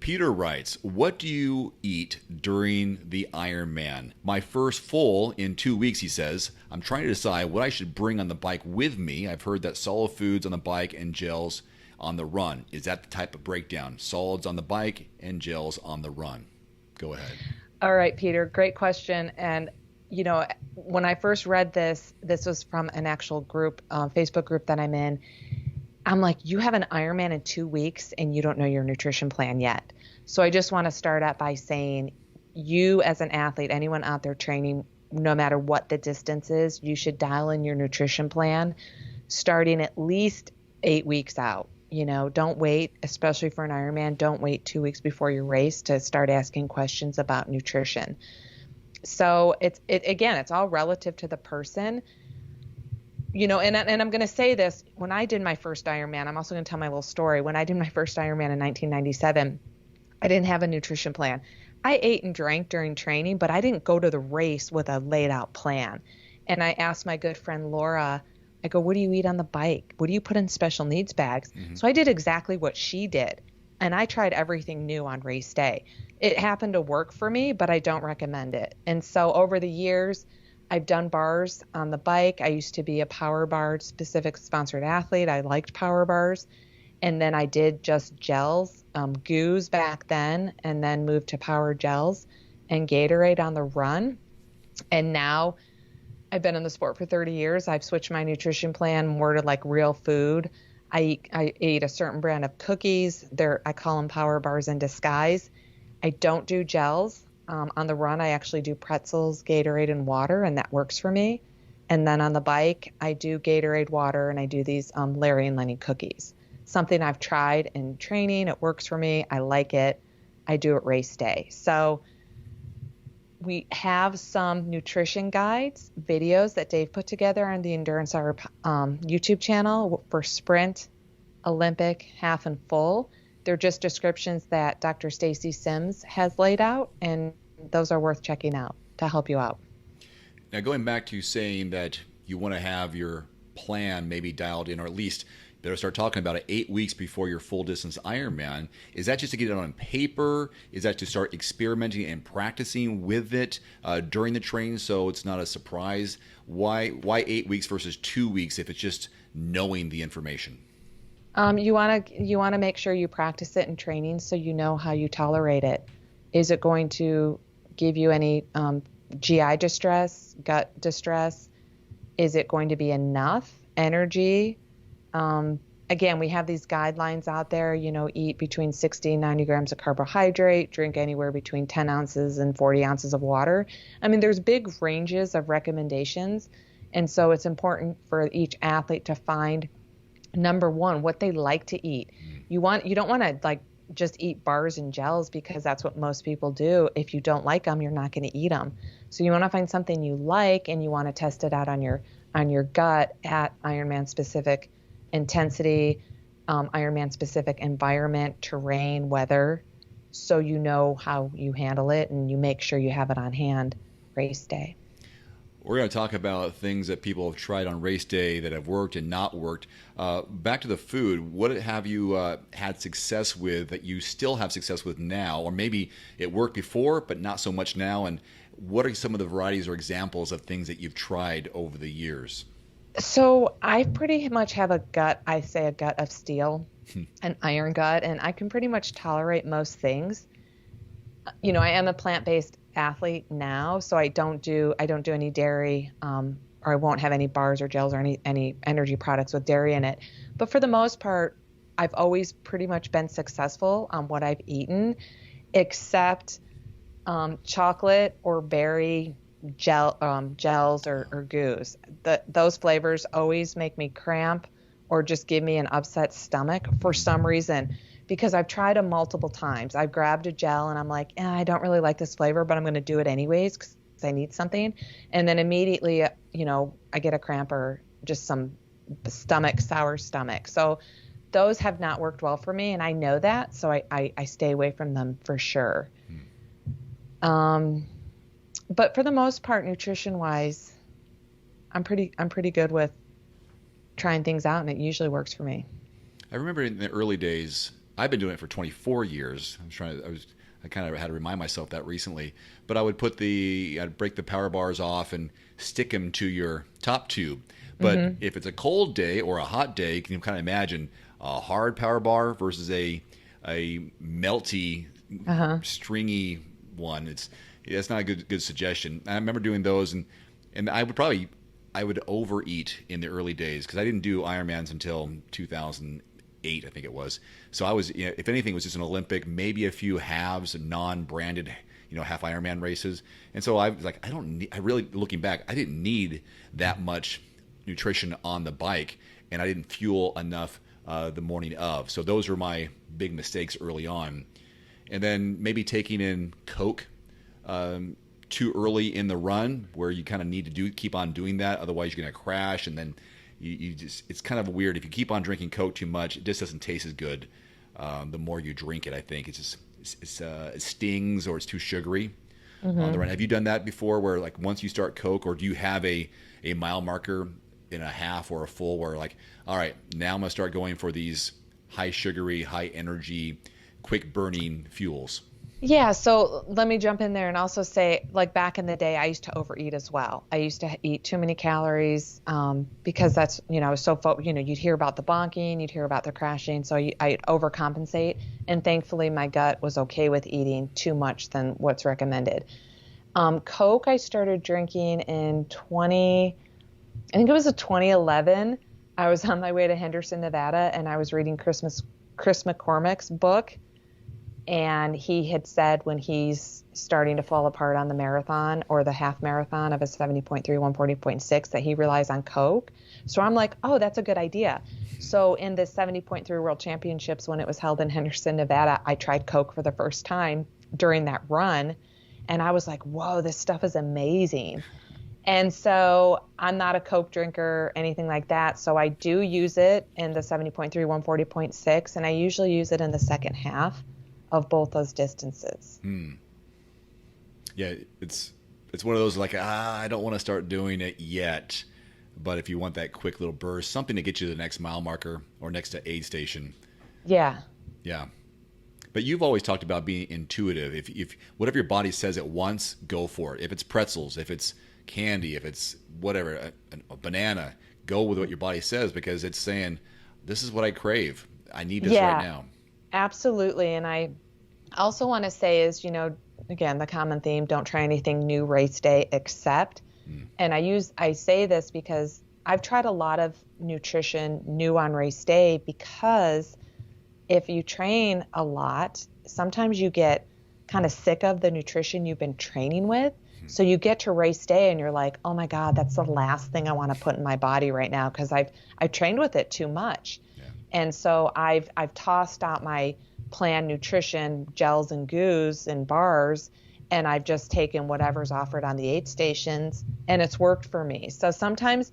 Peter writes, what do you eat during the Ironman? My first full in 2 weeks, he says. I'm trying to decide what I should bring on the bike with me. I've heard that solid foods on the bike and gels on the run. Is that the type of breakdown? Solids on the bike and gels on the run. Go ahead. All right, Peter, great question. And, when I first read this was from an actual group, Facebook group that I'm in. I'm like, you have an Ironman in 2 weeks and you don't know your nutrition plan yet. So I just want to start out by saying you as an athlete, anyone out there training, no matter what the distance is, you should dial in your nutrition plan starting at least 8 weeks out. Don't wait, especially for an Ironman, don't wait 2 weeks before your race to start asking questions about nutrition. So it's all relative to the person. And I'm going to say this, when I did my first Ironman, I'm also going to tell my little story. When I did my first Ironman in 1997, I didn't have a nutrition plan. I ate and drank during training, but I didn't go to the race with a laid out plan. And I asked my good friend Laura, I go, what do you eat on the bike? What do you put in special needs bags? Mm-hmm. So I did exactly what she did. And I tried everything new on race day. It happened to work for me, but I don't recommend it. And so over the years, I've done bars on the bike. I used to be a power bar specific sponsored athlete. I liked power bars. And then I did just gels, goos back then, and then moved to power gels and Gatorade on the run. And now I've been in the sport for 30 years. I've switched my nutrition plan more to like real food. I eat a certain brand of cookies. I call them power bars in disguise. I don't do gels. On the run, I actually do pretzels, Gatorade, and water, and that works for me. And then on the bike, I do Gatorade, water, and I do these Larry and Lenny cookies. Something I've tried in training. It works for me. I like it. I do it race day. So we have some nutrition guides, videos that Dave put together on the Endurance Hour YouTube channel for sprint, Olympic, half, and full. They're just descriptions that Dr. Stacy Sims has laid out, and those are worth checking out to help you out. Now, going back to saying that you want to have your plan maybe dialed in, or at least better start talking about it 8 weeks before your full distance Ironman. Is that just to get it on paper? Is that to start experimenting and practicing with it during the training so it's not a surprise? Why 8 weeks versus 2 weeks if it's just knowing the information? You want to make sure you practice it in training so you know how you tolerate it. Is it going to give you any GI distress, gut distress? Is it going to be enough energy? Again, we have these guidelines out there, eat between 60 and 90 grams of carbohydrate, drink anywhere between 10 ounces and 40 ounces of water. I mean, there's big ranges of recommendations. And so it's important for each athlete to find, number one, what they like to eat. You don't want to just eat bars and gels because that's what most people do. If you don't like them, you're not going to eat them. So you want to find something you like, and you want to test it out on your gut at Ironman specific intensity, Ironman specific environment, terrain, weather, so you know how you handle it and you make sure you have it on hand race day. We're going to talk about things that people have tried on race day that have worked and not worked. Back to the food, what have you had success with that you still have success with now? Or maybe it worked before, but not so much now. And what are some of the varieties or examples of things that you've tried over the years? So I pretty much have a gut of steel, an iron gut, and I can pretty much tolerate most things. I am a plant-based athlete now, so I don't do any dairy, or I won't have any bars or gels or any energy products with dairy in it. But for the most part, I've always pretty much been successful on what I've eaten, except chocolate or berry gels or goos. Those flavors always make me cramp or just give me an upset stomach for some reason, because I've tried them multiple times. I've grabbed a gel and I'm like, I don't really like this flavor, but I'm going to do it anyways because I need something. And then immediately, I get a cramp or just some sour stomach. So those have not worked well for me, and I know that, so I stay away from them for sure. But for the most part, nutrition-wise, I'm pretty good with trying things out, and it usually works for me. I remember in the early days, I've been doing it for 24 years. I kind of had to remind myself that recently. But I'd break the power bars off and stick them to your top tube. But if it's a cold day or a hot day, can you kind of imagine a hard power bar versus a melty, stringy one? It's not a good suggestion. I remember doing those, and I would overeat in the early days because I didn't do Ironmans until 2008, I think it was. So I was, if anything, it was just an Olympic, maybe a few halves, non-branded, half Ironman races. And so I was like, I really, looking back, I didn't need that much nutrition on the bike, and I didn't fuel enough the morning of. So those were my big mistakes early on. And then maybe taking in Coke too early in the run, where you kind of need to keep on doing that, otherwise you're going to crash. And then you just, it's kind of weird if you keep on drinking Coke too much. It just doesn't taste as good the more you drink it. I think it stings, or it's too sugary on the run. Have you done that before, where like once you start Coke, or do you have a mile marker in a half or a full where like, all right, now I'm going to start going for these high sugary, high energy, quick burning fuels? Yeah, so let me jump in there and also say, like back in the day, I used to overeat as well. I used to eat too many calories because that's, I was so, you'd hear about the bonking, you'd hear about the crashing, so I'd overcompensate. And thankfully, my gut was okay with eating too much than what's recommended. Coke, I started drinking in I think it was 2011. I was on my way to Henderson, Nevada, and I was reading Chris McCormick's book. And he had said when he's starting to fall apart on the marathon or the half marathon of a 70.3, 140.6, that he relies on Coke. So I'm like, oh, that's a good idea. So in the 70.3 World Championships, when it was held in Henderson, Nevada, I tried Coke for the first time during that run. And I was like, whoa, this stuff is amazing. And so I'm not a Coke drinker, anything like that. So I do use it in the 70.3, 140.6, and I usually use it in the second half of both those distances. Yeah, it's one of those like, I don't want to start doing it yet. But if you want that quick little burst, something to get you to the next mile marker or next to aid station. Yeah. Yeah. But you've always talked about being intuitive. If whatever your body says it wants, go for it. If it's pretzels, if it's candy, if it's whatever, a banana, go with what your body says, because it's saying, this is what I crave. I need this right now. Absolutely. And I also want to say is, again, the common theme, don't try anything new race day except. And I say this because I've tried a lot of nutrition new on race day, because if you train a lot, sometimes you get kind of sick of the nutrition you've been training with. So you get to race day and you're like, oh my God, that's the last thing I want to put in my body right now, because I've trained with it too much. Yeah. And so I've tossed out my planned nutrition gels and goos and bars, and I've just taken whatever's offered on the aid stations, and it's worked for me. So sometimes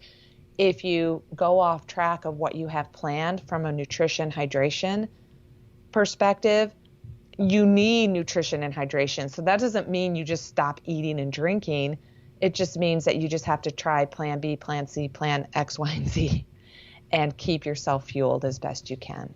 if you go off track of what you have planned from a nutrition hydration perspective, you need nutrition and hydration. So that doesn't mean you just stop eating and drinking. It just means that you just have to try plan B, plan C, plan X, Y, and Z, and keep yourself fueled as best you can.